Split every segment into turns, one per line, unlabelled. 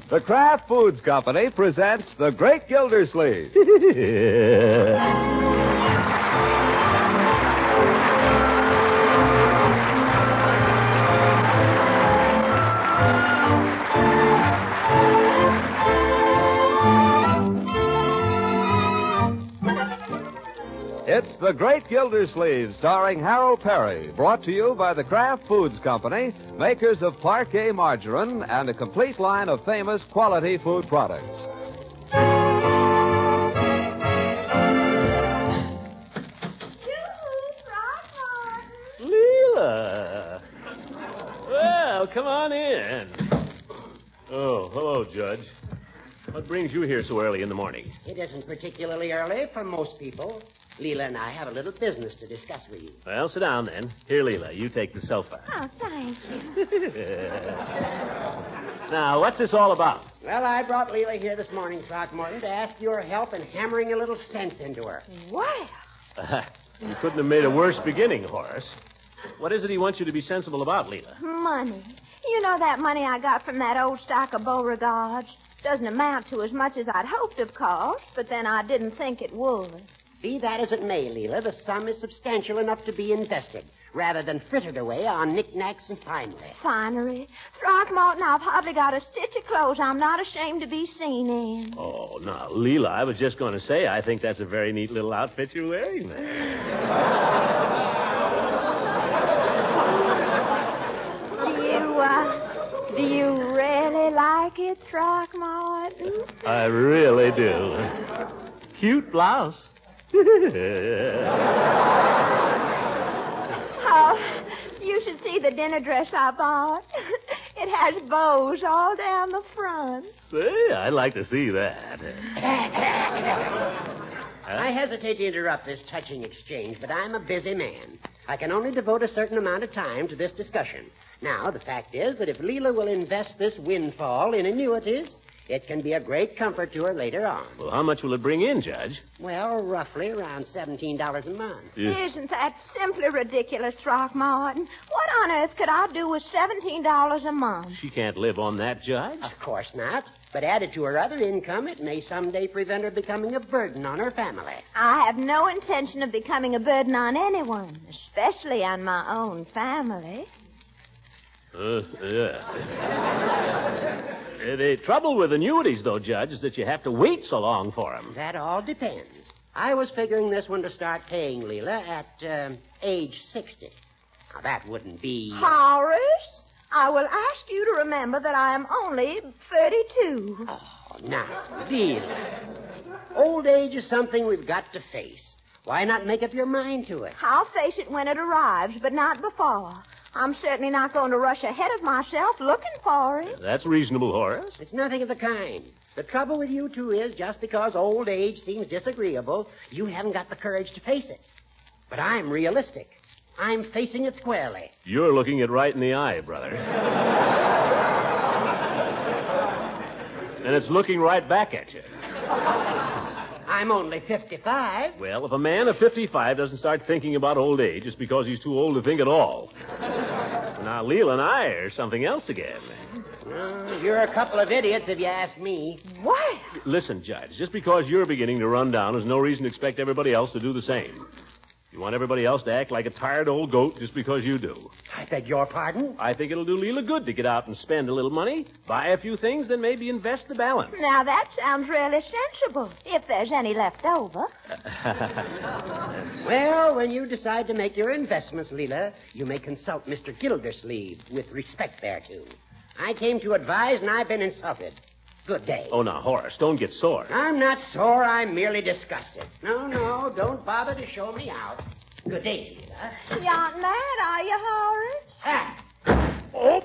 The Kraft Foods Company presents The Great Gildersleeve. It's The Great Gildersleeve, starring Harold Perry, brought to you by the Kraft Foods Company, makers of Parkay margarine and a complete line of famous quality food products.
Leela! Well, come on in. Oh, hello, Judge. What brings you here so early in the morning?
It isn't particularly early for most people. Leela and I have a little business to discuss with you.
Well, sit down then. Here, Leela, you take the sofa.
Oh, thank you.
Now, what's this all about?
Well, I brought Leela here this morning, Throckmorton, to ask your help in hammering a little sense into her.
Well.
You couldn't have made a worse beginning, Horace. What is it he wants you to be sensible about, Leela?
Money. You know that money I got from that old stock of Beauregards? Doesn't amount to as much as I'd hoped, of course, but then I didn't think it would.
Be that as it may, Leela, the sum is substantial enough to be invested, rather than frittered away on knickknacks and finery.
Finery? Throckmorton, I've hardly got a stitch of clothes I'm not ashamed to be seen in.
Oh, now, Leela, I was just going to say, I think that's a very neat little outfit you're wearing there.
Do you really like it, Throckmorton?
I really do. Cute blouse.
Oh, you should see the dinner dress I bought. It has bows all down the front.
Say, I'd like to see that.
I hesitate to interrupt this touching exchange, but I'm a busy man. I can only devote a certain amount of time to this discussion. Now, the fact is that if Leela will invest this windfall in annuities, it can be a great comfort to her later on.
Well, how much will it bring in, Judge?
Well, roughly around $17 a month.
Yeah.
Isn't that simply ridiculous, Throckmorton? What on earth could I do with $17 a month?
She can't live on that, Judge.
Of course not. But added to her other income, it may someday prevent her becoming a burden on her family.
I have no intention of becoming a burden on anyone, especially on my own family.
Yeah. The trouble with annuities, though, Judge, is that you have to wait so long for them.
That all depends. I was figuring this one to start paying Leela at age 60. Now, that wouldn't be...
Horace, I will ask you to remember that I am only 32.
Oh, now, Leela. Old age is something we've got to face. Why not make up your mind to it?
I'll face it when it arrives, but not before. I'm certainly not going to rush ahead of myself looking for it.
That's reasonable, Horace.
It's nothing of the kind. The trouble with you two is just because old age seems disagreeable, you haven't got the courage to face it. But I'm realistic. I'm facing it squarely.
You're looking it right in the eye, brother. And it's looking right back at you.
I'm only 55.
Well, if a man of 55 doesn't start thinking about old age, it's because he's too old to think at all. Now, Leela and I are something else again.
You're a couple of idiots if you ask me.
What?
Listen, Judge, just because you're beginning to run down is no reason to expect everybody else to do the same. You want everybody else to act like a tired old goat just because you do.
I beg your pardon?
I think it'll do Leela good to get out and spend a little money, buy a few things, then maybe invest the balance.
Now, that sounds really sensible, if there's any left over.
Well, when you decide to make your investments, Leela, you may consult Mr. Gildersleeve with respect thereto. I came to advise, and I've been insulted. Good day.
Oh, now, Horace, don't get sore.
I'm not sore. I'm merely disgusted. No, don't bother to show me out. Good day, Leela.
You aren't mad, are you, Horace?
Ah.
Oh,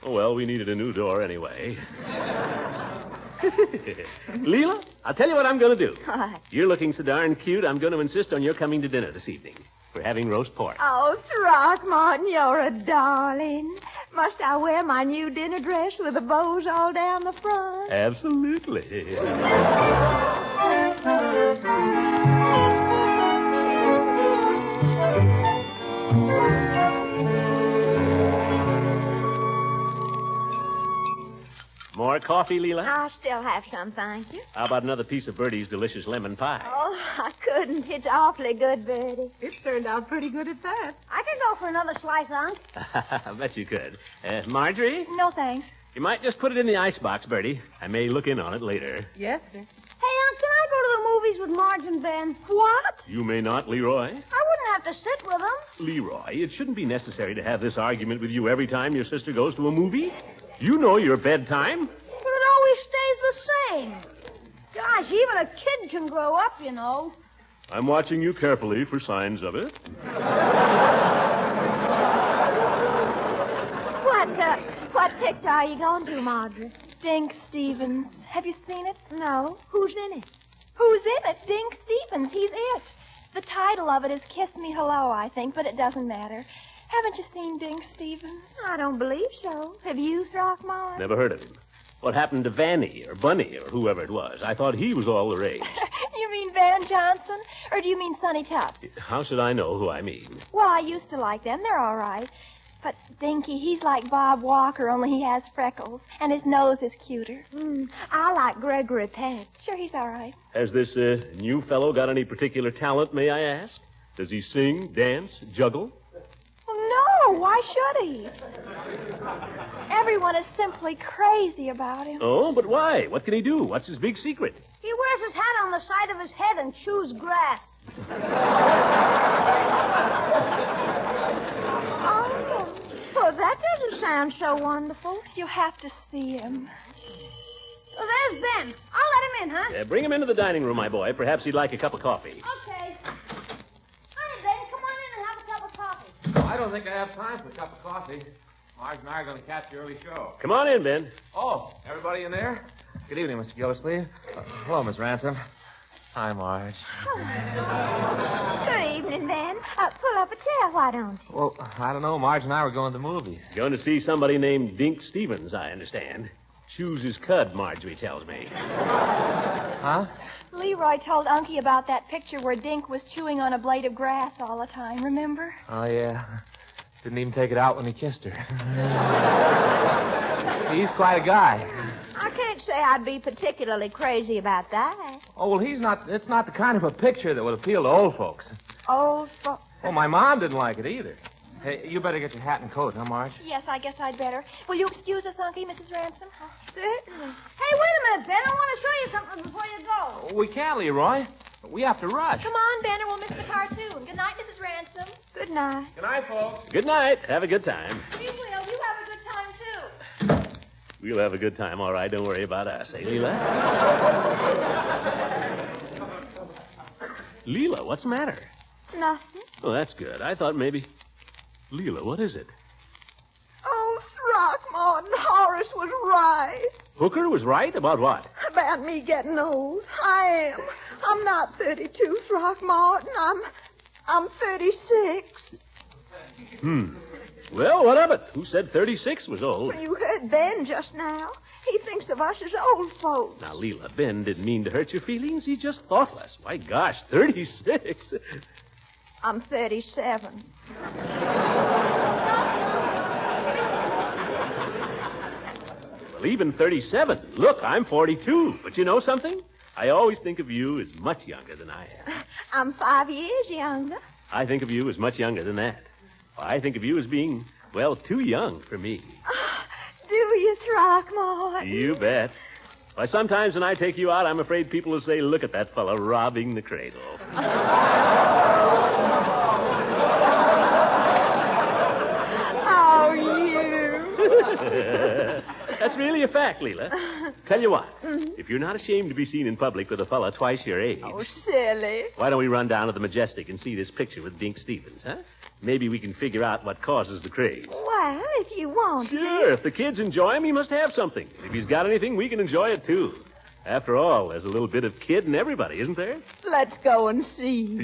well, we needed a new door anyway. Leela, I'll tell you what I'm going to do.
What?
You're looking so darn cute, I'm going to insist on your coming to dinner this evening. We're having roast pork.
Oh, Throckmorton, you're a darling. Must I wear my new dinner dress with the bows all down the front?
Absolutely. More coffee, Leela?
I'll still have some, thank you.
How about another piece of Bertie's delicious lemon pie?
Oh, I couldn't. It's awfully good, Bertie.
It turned out pretty good at that.
I could go for another slice, Unc.
I bet you could. Marjorie?
No, thanks.
You might just put it in the icebox, Bertie. I may look in on it later.
Yes, sir.
Hey, Unc, can I go to the movies with Marge and Ben?
What?
You may not, Leroy.
I wouldn't have to sit with them.
Leroy, it shouldn't be necessary to have this argument with you every time your sister goes to a movie. You know your bedtime.
But it always stays the same. Gosh, even a kid can grow up, you know.
I'm watching you carefully for signs of it.
What picture are you going to, Marjorie?
Dink Stevens. Have you seen it?
No. Who's in it?
Who's in it? Dink Stevens. He's it. The title of it is Kiss Me Hello, I think, but it doesn't matter. Haven't you seen Dink Stevens?
I don't believe so. Have you, Throckmorton?
Never heard of him. What happened to Vanny or Bunny or whoever it was? I thought he was all the rage.
You mean Van Johnson? Or do you mean Sonny Tufts?
How should I know who I mean?
Well, I used to like them. They're all right. But Dinky, he's like Bob Walker, only he has freckles, and his nose is cuter.
I like Gregory Peck.
Sure, he's all right.
Has this new fellow got any particular talent, may I ask? Does he sing, dance, juggle?
No, why should he? Everyone is simply crazy about him.
Oh, but why? What can he do? What's his big secret?
He wears his hat on the side of his head and chews grass.
Well, that doesn't sound so wonderful.
You have to see him.
Oh, there's Ben. I'll let him in, huh?
Bring him into the dining room, my boy. Perhaps he'd like a cup of coffee.
Okay. Hi, Ben. Come on in and have a cup of coffee.
I don't think I have time for a cup of coffee. Marge and I are going to catch the early show.
Come on in, Ben.
Oh, everybody in there? Good evening, Mr. Gildersleeve. Hello, Miss Ransom. Hi, Marge.
Good evening, Ben. Pull up a chair, why don't you?
Well, I don't know. Marge and I were going to the movies.
Going to see somebody named Dink Stevens, I understand. Chews his cud, Marjorie tells me.
Huh?
Leroy told Unky about that picture where Dink was chewing on a blade of grass all the time, remember?
Oh, yeah. Didn't even take it out when he kissed her. He's quite a guy.
I can't say I'd be particularly crazy about that.
Oh, well, it's not the kind of a picture that would appeal to old folks.
Old folks.
Oh, my mom didn't like it either. Hey, you better get your hat and coat, huh, Marge?
Yes, I guess I'd better. Will you excuse us, Unky, Mrs. Ransom?
Certainly.
Hey, wait a minute, Ben. I want to show you something before you go.
We can't, Leroy. We have to rush.
Come on, Ben, or we'll miss the cartoon. Good night, Mrs. Ransom.
Good night.
Good night, folks.
Good night. Have a good time.
We will. You have a good time, too.
We'll have a good time, all right. Don't worry about us, eh, Leela? Leela, what's the matter?
Nothing.
Oh, that's good. I thought maybe... Leela, what is it?
Oh, Throckmorton, Horace was right.
Hooker was right? About what?
About me getting old. I am. I'm not 32, Throckmorton. I'm 36.
Well, what of it? Who said 36 was old?
You heard Ben just now. He thinks of us as old folks.
Now, Leela, Ben didn't mean to hurt your feelings. He's just thoughtless. My gosh, 36.
I'm 37.
Well, even 37. Look, I'm 42. But you know something? I always think of you as much younger than I am.
I'm 5 years younger.
I think of you as much younger than that. I think of you as being, well, too young for me.
Do you, Throckmorton?
You bet. Why, sometimes when I take you out, I'm afraid people will say, look at that fellow robbing the cradle.
Oh, you.
That's really a fact, Leela. Tell you what, if you're not ashamed to be seen in public with a fella twice your age,
Oh, silly.
why don't we run down to the Majestic and see this picture with Dink Stevens, huh? Maybe we can figure out what causes the craze.
Well, if you want to.
Sure, if the kids enjoy him, he must have something. If he's got anything, we can enjoy it, too. After all, there's a little bit of kid in everybody, isn't there?
Let's go and see.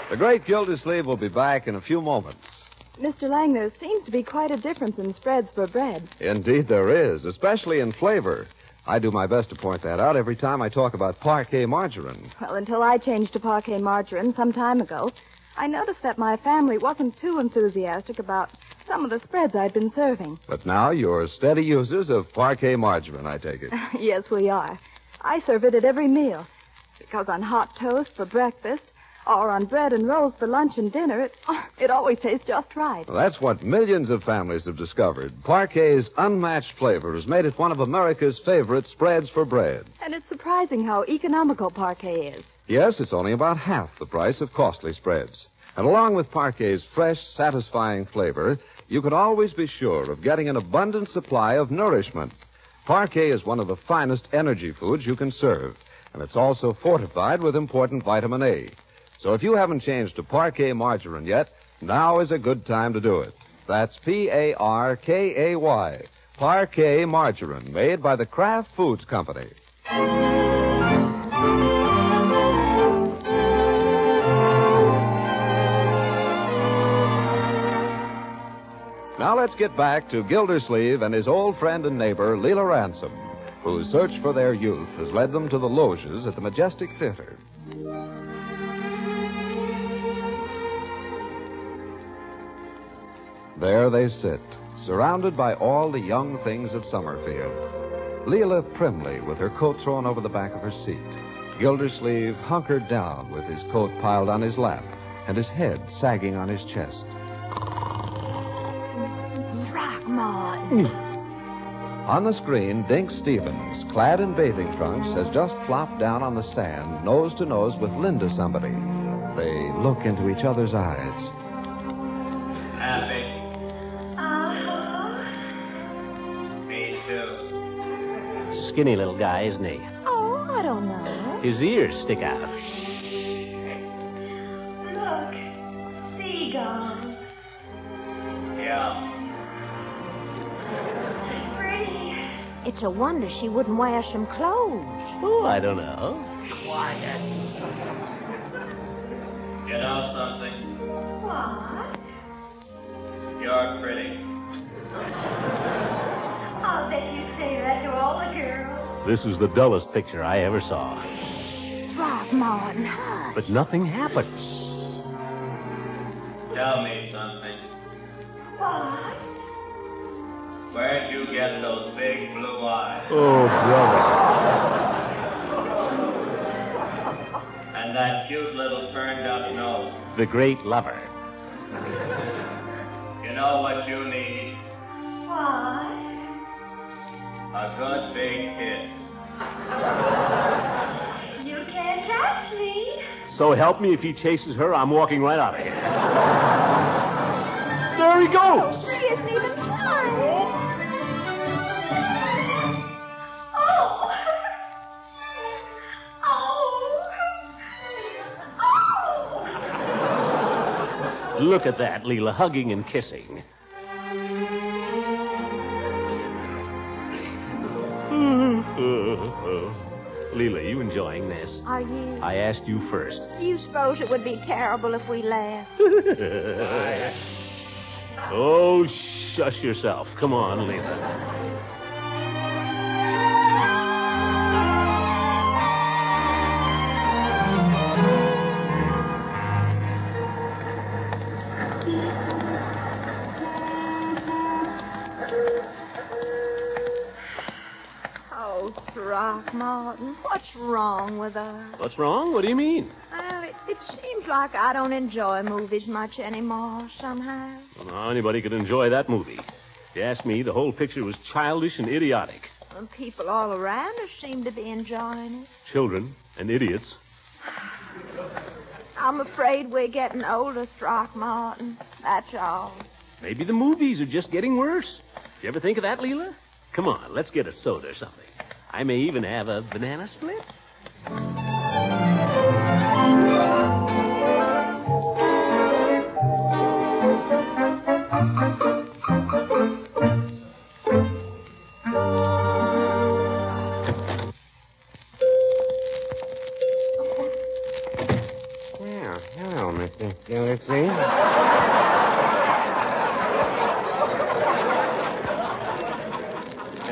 The great Gildersleeve will be back in a few moments.
Mr. Lang, there seems to be quite a difference in spreads for bread.
Indeed, there is, especially in flavor. I do my best to point that out every time I talk about Parkay margarine.
Well, until I changed to Parkay margarine some time ago, I noticed that my family wasn't too enthusiastic about some of the spreads I'd been serving.
But now you're steady users of Parkay margarine, I take it.
Yes, we are. I serve it at every meal. Because on hot toast for breakfast or on bread and rolls for lunch and dinner, it always tastes just right.
Well, that's what millions of families have discovered. Parkay's unmatched flavor has made it one of America's favorite spreads for bread.
And it's surprising how economical Parkay is.
Yes, it's only about half the price of costly spreads. And along with Parkay's fresh, satisfying flavor, you can always be sure of getting an abundant supply of nourishment. Parkay is one of the finest energy foods you can serve, and it's also fortified with important vitamin A. So if you haven't changed to Parkay margarine yet, now is a good time to do it. That's Parkay, Parkay margarine, made by the Kraft Foods Company. Now let's get back to Gildersleeve and his old friend and neighbor, Leela Ransom, whose search for their youth has led them to the loges at the Majestic Theater. There they sit, surrounded by all the young things of Summerfield. Leela primly with her coat thrown over the back of her seat. Gildersleeve hunkered down with his coat piled on his lap and his head sagging on his chest.
Throckmorton.
On the screen, Dink Stevens, clad in bathing trunks, has just plopped down on the sand, nose to nose with Linda somebody. They look into each other's eyes.
Happy.
Uh-huh.
Me too.
Skinny little guy, isn't he?
Oh, I don't know.
His ears stick out.
Look, seagulls.
Yeah.
Pretty.
It's a wonder she wouldn't wear some clothes.
Oh, I don't know.
Quiet. You know something?
What?
You're pretty.
I'll bet you say that to all the girls.
This is the dullest picture I ever saw.
Throckmorton, hush.
But nothing happens.
Tell me something.
What?
Where'd you get those big blue eyes?
Oh, brother.
And that cute little turned-up nose?
The great lover.
You know what you need?
What?
A good big kiss.
You can't touch me.
So help me, if he chases her, I'm walking right out of here. There he goes.
She isn't even trying.
Oh! Oh!
Look at that, Leela, hugging and kissing. Leela, you enjoying this?
Are you?
I asked you first.
Do you suppose it would be terrible if we laughed?
Oh, shush yourself. Come on, Leela.
Oh, Throckmorton, what's wrong with us?
What's wrong? What do you mean?
Well, it seems like I don't enjoy movies much anymore, somehow.
Well, anybody could enjoy that movie. If you ask me, the whole picture was childish and idiotic.
And people all around us seem to be enjoying it.
Children and idiots.
I'm afraid we're getting older, Throckmorton. That's all.
Maybe the movies are just getting worse. You ever think of that, Leela? Come on, let's get a soda or something. I may even have a banana split.
Well, hello, Mr. Gildersleeve.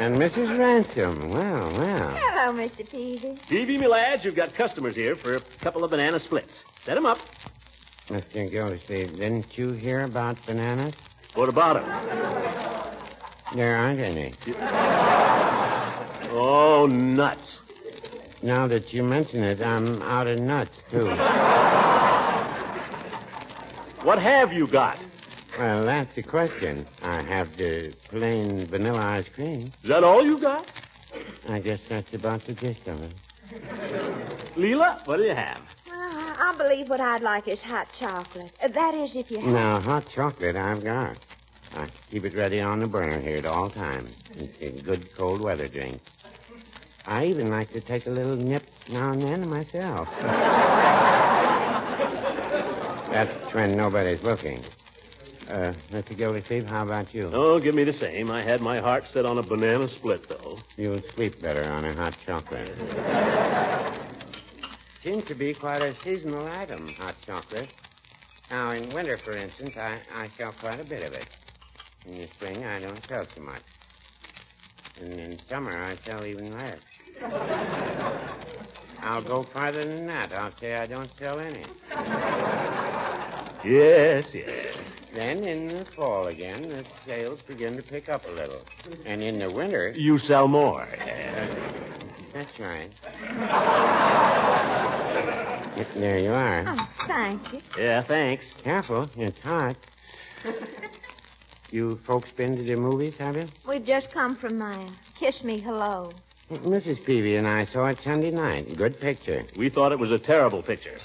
And Mrs. Ransom. Well.
Hello, Mr. Peavey.
Peavey, me lads, you've got customers here for a couple of banana splits. Set them up.
Mr. Gildersleeve, didn't you hear about bananas?
What about them?
There aren't any.
Oh, nuts.
Now that you mention it, I'm out of nuts, too.
What have you got?
Well, that's the question. I have the plain vanilla ice cream.
Is that all you got?
I guess that's about the gist of it.
Leela, what do you have?
I believe what I'd like is hot chocolate. That is, if you have.
Now, hot chocolate I've got. I keep it ready on the burner here at all times. It's a good cold weather drink. I even like to take a little nip now and then myself. That's when nobody's looking. Mr. Gildersleeve, how about you?
Oh, give me the same. I had my heart set on a banana split, though.
You'll sleep better on a hot chocolate. Seems to be quite a seasonal item, hot chocolate. Now, in winter, for instance, I sell quite a bit of it. In the spring, I don't sell so much. And in summer, I sell even less. I'll go farther than that. I'll say I don't sell any.
Yes.
Then in the fall again, the sales begin to pick up a little. And in the winter...
You sell more.
That's right. There you are.
Oh, thank you.
Yeah, thanks.
Careful, it's hot. You folks been to the movies, have you?
We've just come from there. Kiss me hello.
Mrs. Peavey and I saw it Sunday night. Good picture.
We thought it was a terrible picture.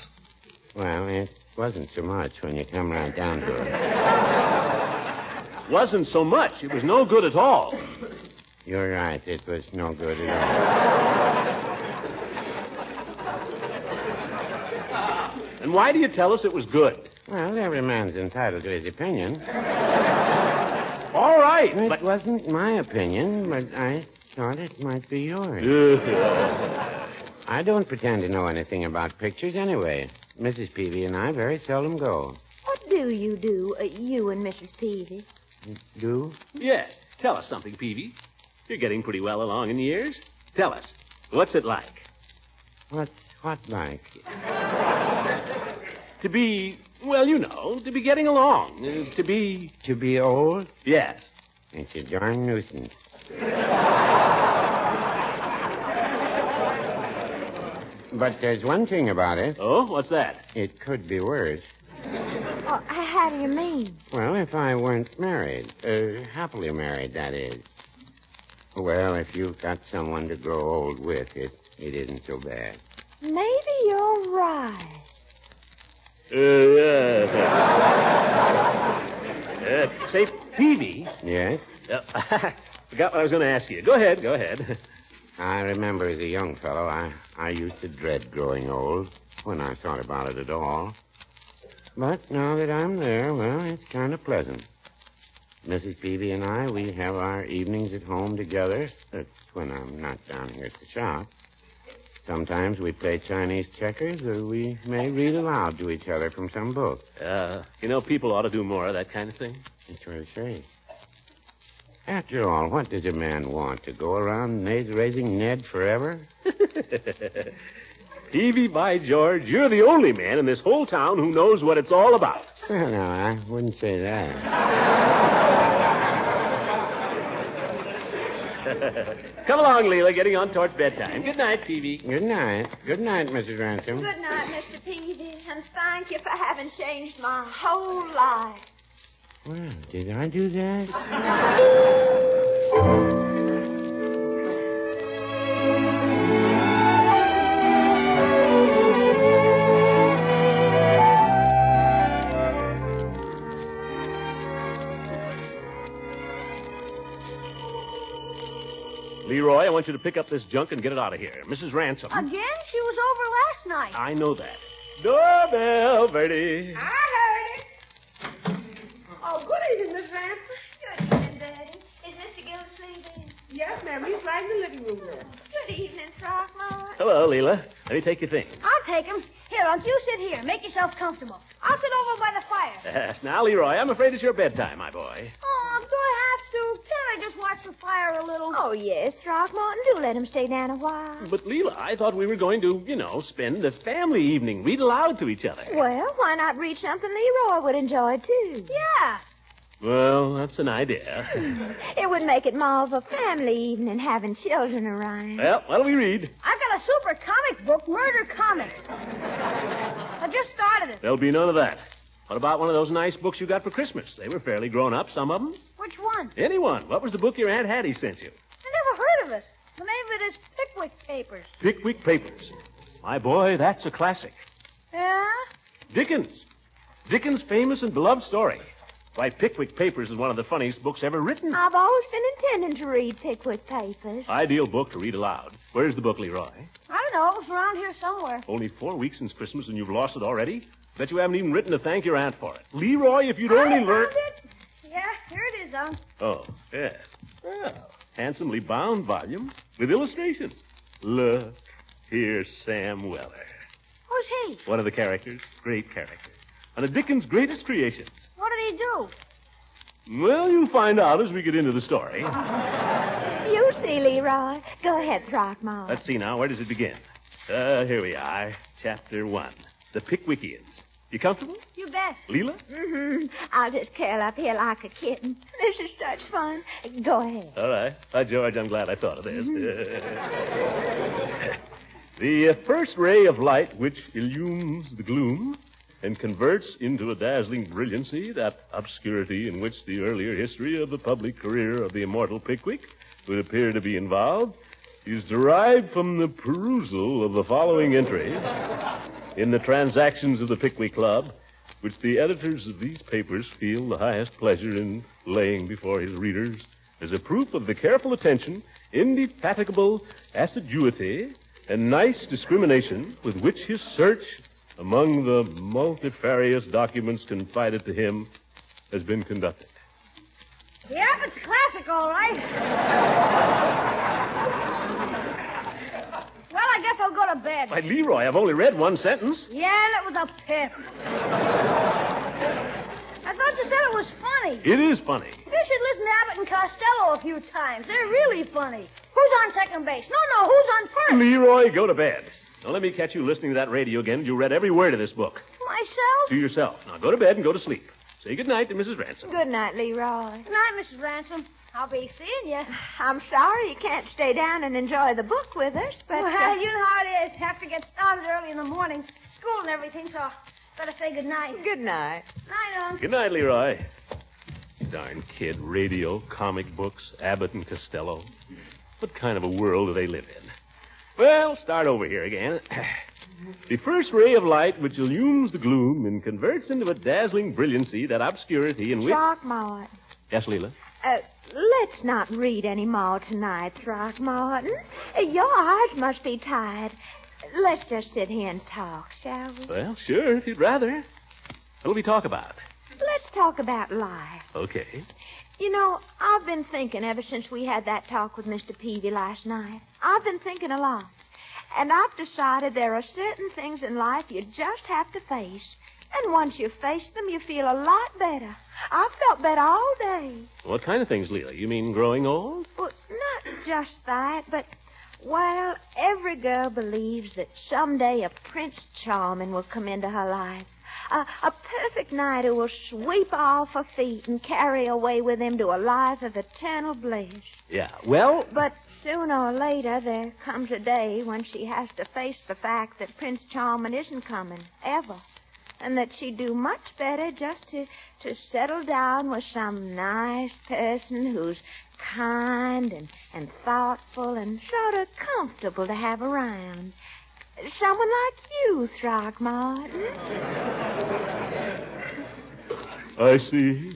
Well, it wasn't so much when you come right down to it.
Wasn't so much. It was no good at all.
You're right. It was no good at
all. And why do you tell us it was good?
Well, every man's entitled to his opinion.
All right.
It wasn't my opinion, but I thought it might be yours. I don't pretend to know anything about pictures anyway. Mrs. Peavey and I very seldom go.
What do, you and Mrs. Peavey?
Do?
Yes. Tell us something, Peavey. You're getting pretty well along in years. Tell us. What's it like?
What's what like?
To be, well, you know, to be getting along. To be...
To be old?
Yes.
It's a darn nuisance. But there's one thing about it.
Oh, what's that?
It could be worse.
Oh, how do you mean?
Well, if I weren't married. Happily married, that is. Well, if you've got someone to grow old with, it isn't so bad.
Maybe you're right.
Say, Peavey.
Yes?
Forgot what I was going to ask you. Go ahead.
I remember as a young fellow, I used to dread growing old when I thought about it at all. But now that I'm there, well, it's kind of pleasant. Mrs. Peavey and I, we have our evenings at home together. That's when I'm not down here at the shop. Sometimes we play Chinese checkers, or we may read aloud to each other from some book.
People ought to do more of that kind of thing.
That's what I say. After all, what does a man want? To go around raising Ned forever?
Peavey, by George, you're the only man in this whole town who knows what it's all about.
Well, no, I wouldn't say that.
Come along, Leela, getting on towards bedtime. Good night, Peavey.
Good night. Good night, Mrs. Ransom.
Good night, Mr. Peavey, and thank you for having changed my whole life.
Well, did I do that?
Leroy, I want you to pick up this junk and get it out of here. Mrs. Ransom.
Again? She was over last night.
I know that. Doorbell, Bertie.
I heard it. Oh, good evening, Miss Ransom.
Good evening, Daddy. Is Mr. Gildersleeve in?
Yes, ma'am. He's right in the living room there.
Good evening, Throckmorton.
Hello, Leela. Let me take your things.
I'll take him. Here, Unc, you sit here. Make yourself comfortable. I'll sit over by the fire.
Yes, now, Leroy, I'm afraid it's your bedtime, my boy.
Oh, do I have to? Can't I just watch the fire a little?
Oh, yes, Throckmorton. Do let him stay down a while.
But, Leela, I thought we were going to, spend the family evening, read aloud to each other.
Well, why not read something Leroy would enjoy, too?
Yeah.
Well, that's an idea.
It would make it more of a family evening having children around.
Well, what'll we read?
I've got a super comic book, Murder Comics. I just started it.
There'll be none of that. What about one of those nice books you got for Christmas? They were fairly grown up, some of them.
Which one?
Any one. What was the book your Aunt Hattie sent you?
I never heard of it. The name of it is Pickwick Papers.
Pickwick Papers. My boy, that's a classic.
Yeah?
Dickens. Dickens' famous and beloved story. Why, Pickwick Papers is one of the funniest books ever written.
I've always been intending to read Pickwick Papers.
Ideal book to read aloud. Where's the book, Leroy?
I don't know. It was around here somewhere.
Only 4 weeks since Christmas and you've lost it already? Bet you haven't even written to thank your aunt for it. Leroy, if you'd only learn...
Found it. Yeah, here it is, Unc.
Oh, yes. Well, handsomely bound volume with illustrations. Look, here's Sam Weller.
Who's he?
One of the characters. Great character. One of Dickens' greatest creations.
What did he do?
Well, you'll find out as we get into the story.
You see, Leroy. Go ahead, Throckmorton.
Let's see now. Where does it begin? Here we are. Chapter 1. The Pickwickians. You comfortable?
You bet.
Leela?
Mm-hmm. I'll just curl up here like a kitten. This is such fun. Go ahead.
All right. By George, I'm glad I thought of this. The first ray of light which illumes the gloom and converts into a dazzling brilliancy that obscurity in which the earlier history of the public career of the immortal Pickwick would appear to be involved is derived from the perusal of the following entry in the Transactions of the Pickwick Club, which the editors of these papers feel the highest pleasure in laying before his readers as a proof of the careful attention, indefatigable assiduity, and nice discrimination with which his search among the multifarious documents confided to him has been conducted.
Yep, it's classic, all right. Well, I guess I'll go to bed.
Why, Leroy, I've only read one sentence.
Yeah, that was a pip. I thought you said it was funny.
It is funny.
You should listen to Abbott and Costello a few times. They're really funny. Who's on second base? No, who's on first?
Leroy, go to bed. Don't let me catch you listening to that radio again. You read every word of this book.
Myself?
To yourself. Now go to bed and go to sleep. Say good night to Mrs. Ransom.
Good night, Leroy.
Good night, Mrs. Ransom. I'll be seeing you.
I'm sorry you can't stay down and enjoy the book with us, but...
Well, you know how it is. Have to get started early in the morning. School and everything, so better say good night.
Good night.
Night, Unc.
Good night, Leroy. Darn kid. Radio, comic books, Abbott and Costello. What kind of a world do they live in? Well, start over here again. The first ray of light which illumes the gloom and converts into a dazzling brilliancy that obscurity in which...
Throckmorton.
Yes, Leela?
Let's not read any more tonight, Throckmorton. Your eyes must be tired. Let's just sit here and talk, shall we?
Well, sure, if you'd rather. What'll we talk about?
Let's talk about life.
Okay.
You know, I've been thinking ever since we had that talk with Mr. Peavey last night. I've been thinking a lot. And I've decided there are certain things in life you just have to face. And once you face them, you feel a lot better. I've felt better all day.
What kind of things, Leela? You mean growing old?
Well, not just that, but, well, every girl believes that someday a Prince Charming will come into her life. A perfect knight who will sweep off her feet and carry away with him to a life of eternal bliss.
Yeah, well...
But sooner or later, there comes a day when she has to face the fact that Prince Charming isn't coming, ever. And that she'd do much better just to settle down with some nice person who's kind and thoughtful and sort of comfortable to have around. Someone like you, Throckmorton.
I see.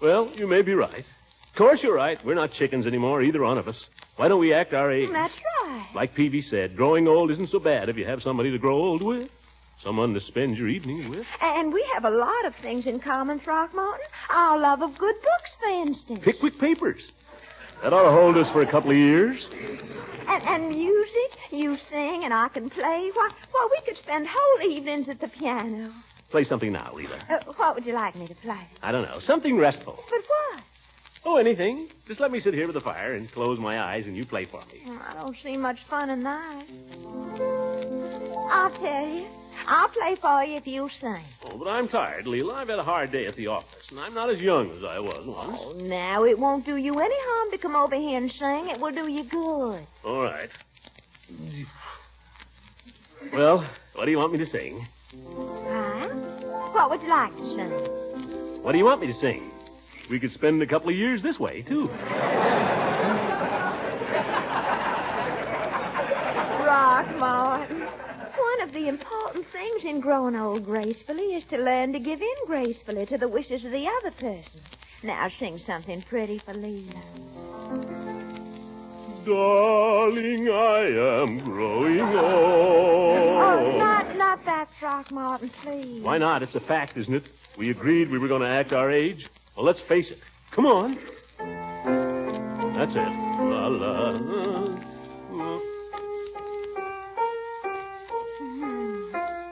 Well, you may be right. Of course you're right. We're not chickens anymore, either one of us. Why don't we act our age?
That's right.
Like Peavey said, growing old isn't so bad if you have somebody to grow old with. Someone to spend your evenings with.
And we have a lot of things in common, Throckmorton. Our love of good books, for instance.
Pickwick Papers. That ought to hold us for a couple of years.
And music? You sing and I can play? Why, we could spend whole evenings at the piano.
Play something now, Leela.
What would you like me to play?
I don't know. Something restful.
But what?
Oh, anything. Just let me sit here with the fire and close my eyes and you play for me.
I don't see much fun in that. I'll tell you. I'll play for you if you sing.
Oh, but I'm tired, Leela. I've had a hard day at the office, and I'm not as young as I was once.
Oh, now, it won't do you any harm to come over here and sing. It will do you good.
All right. Well, what do you want me to sing?
Huh? What would you like to sing?
What do you want me to sing? We could spend a couple of years this way, too.
Throckmorton. One of the important things in growing old gracefully is to learn to give in gracefully to the wishes of the other person. Now sing something pretty for Leela.
Darling, I am growing old.
Oh, not that, Throckmorton, please.
Why not? It's a fact, isn't it? We agreed we were going to act our age. Well, let's face it. Come on. That's it. La, la, la.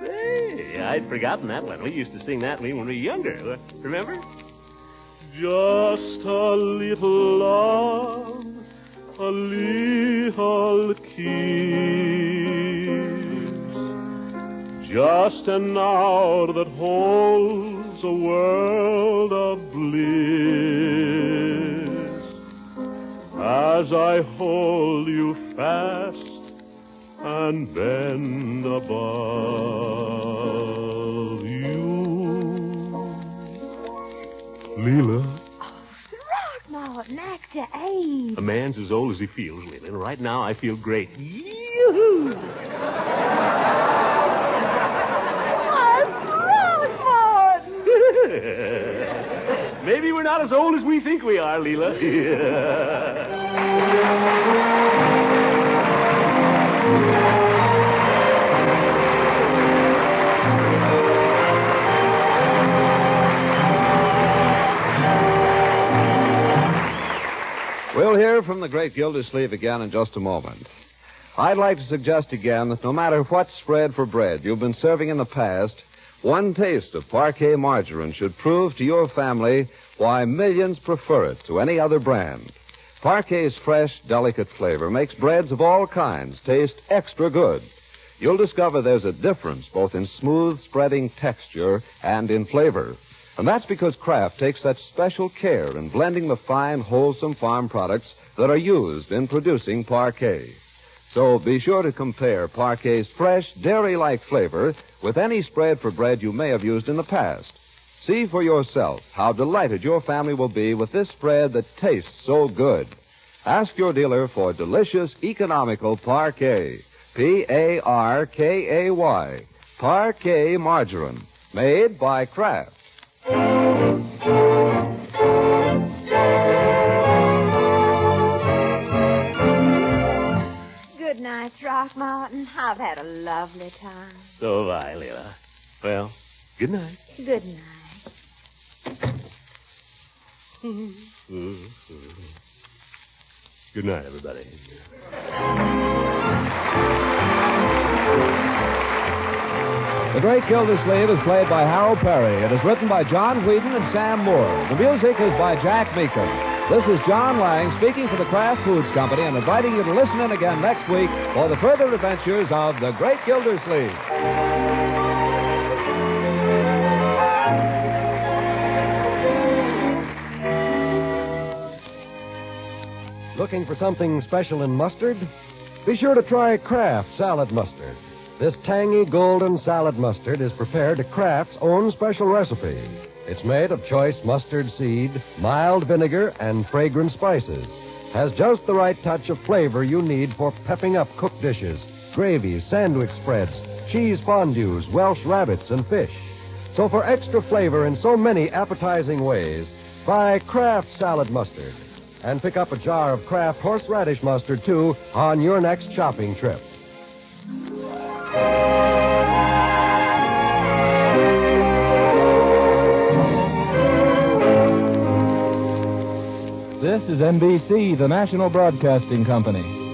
Hey, I'd forgotten that one. We used to sing that when we were younger. Remember? Just a little love, a little kiss, just an hour that holds a world of bliss. As I hold you fast and bend above you, Leela.
Throckmorton, act your age.
A man's as old as he feels, Leela. And right now, I feel great. Yoo-hoo! Maybe we're not as old as we think we are, Leela.
We'll hear from the great Gildersleeve again in just a moment. I'd like to suggest again that no matter what spread for bread you've been serving in the past, one taste of Parkay margarine should prove to your family why millions prefer it to any other brand. Parkay's fresh, delicate flavor makes breads of all kinds taste extra good. You'll discover there's a difference both in smooth, spreading texture and in flavor. And that's because Kraft takes such special care in blending the fine, wholesome farm products that are used in producing Parkay. So be sure to compare Parkay's fresh, dairy-like flavor with any spread for bread you may have used in the past. See for yourself how delighted your family will be with this spread that tastes so good. Ask your dealer for delicious, economical Parkay. P-A-R-K-A-Y. Parkay margarine. Made by Kraft.
Good night, Throckmorton. I've had a lovely time.
So have I, Leela. Well, good night.
Good night.
Good night, everybody.
The Great Gildersleeve is played by Harold Perry. It is written by John Whedon and Sam Moore. The music is by Jack Meekum. This is John Lang speaking for the Kraft Foods Company and inviting you to listen in again next week for the further adventures of the Great Gildersleeve.
Looking for something special in mustard? Be sure to try Kraft Salad Mustard. This tangy golden salad mustard is prepared to Kraft's own special recipe. It's made of choice mustard seed, mild vinegar, and fragrant spices. Has just the right touch of flavor you need for pepping up cooked dishes, gravies, sandwich spreads, cheese fondues, Welsh rabbits, and fish. So for extra flavor in so many appetizing ways, try Kraft Salad Mustard. And pick up a jar of Kraft horseradish mustard, too, on your next shopping trip.
This is NBC, the National Broadcasting Company.